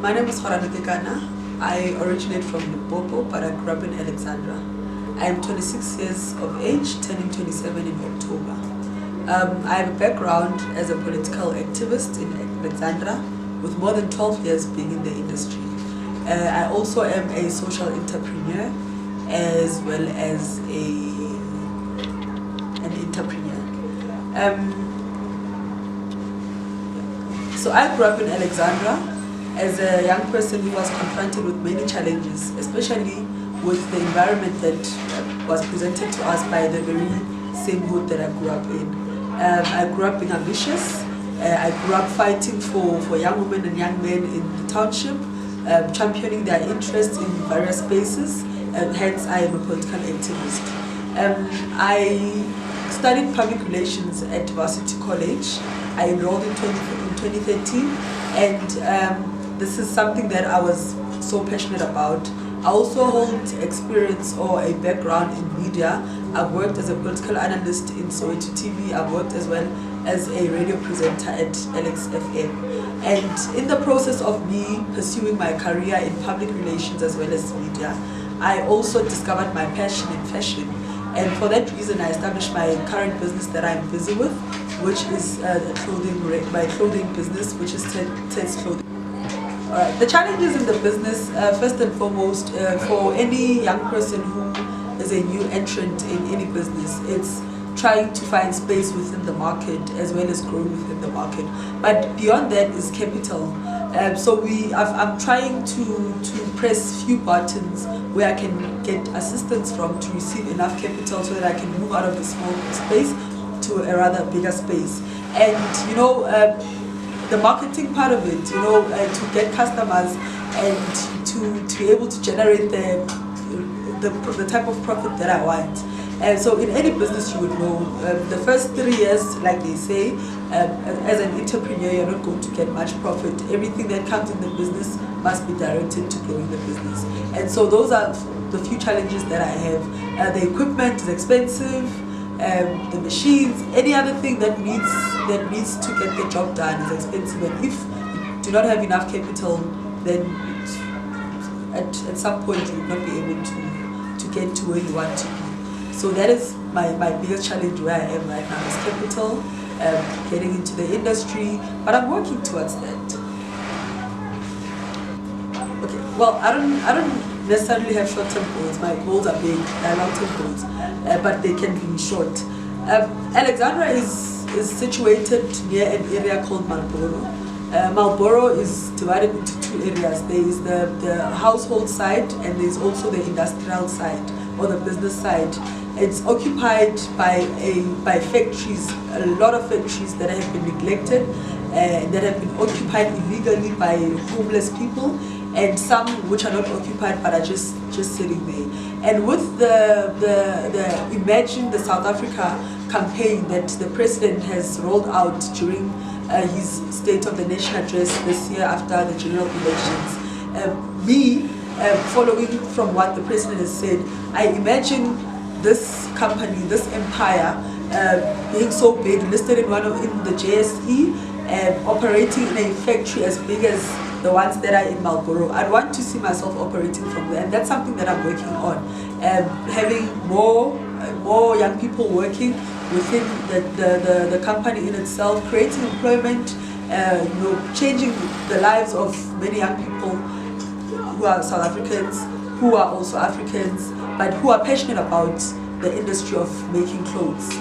My name is Kgoerano Kekana. I originate from Limpopo, but I grew up in Alexandra. I am 26 years of age, turning 27 in October. I have a background as a political activist in Alexandra, with more than 12 years being in the industry. I also am a social entrepreneur, as well as an entrepreneur. So I grew up in Alexandra as a young person who was confronted with many challenges, especially with the environment that was presented to us by the very same hood that I grew up in. I grew up being ambitious. I grew up fighting for young women and young men in the township, championing their interests in various spaces, and hence I am a political activist. I studied public relations at Varsity College. I enrolled in 2013, and this is something that I was so passionate about. I also hold experience or a background in media. I've worked as a political analyst in Soweto TV. I've worked as well as a radio presenter at LXFM. And in the process of me pursuing my career in public relations as well as media, I also discovered my passion in fashion. And for that reason, I established my current business that I'm busy with, which is my clothing business, which is Ted's Clothing. The challenges in the business, first and foremost, for any young person who is a new entrant in any business, it's trying to find space within the market as well as growing within the market. But beyond that is capital. So I'm trying to press few buttons where I can get assistance from to receive enough capital so that I can move out of the small space to a rather bigger space. And the marketing part of it, to get customers and to be able to generate the type of profit that I want. And so in any business, you would know, the first 3 years, like they say, as an entrepreneur, you're not going to get much profit. Everything that comes in the business must be directed to growing the business. And so those are the few challenges that I have. The equipment is expensive, the machines, any other thing that needs to get the job done is expensive. And if you do not have enough capital, then at some point you will not be able to get to where you want to be. So that is my biggest challenge where I am right now, is capital, getting into the industry, but I'm working towards that. Okay, well, I don't necessarily have short-term goals. My goals are big, they're long-term goals, but they can be short. Alexandra is situated near an area called Marlborough. Marlborough is divided into two areas. There is the household side, and there is also the industrial side or the business side. It's occupied by factories, a lot of factories that have been neglected, that have been occupied illegally by homeless people, and some which are not occupied but are just sitting there. And with the Imagine the South Africa campaign that the president has rolled out during his State of the Nation address this year after the general elections, following from what the president has said, I imagine this company, this empire, being so big, listed in the JSE, operating in a factory as big as the ones that are in Marlborough. I'd want to see myself operating from there, and that's something that I'm working on. Having more young people working within the company in itself, creating employment, changing the lives of many young people who are South Africans, who are also Africans, but who are passionate about the industry of making clothes.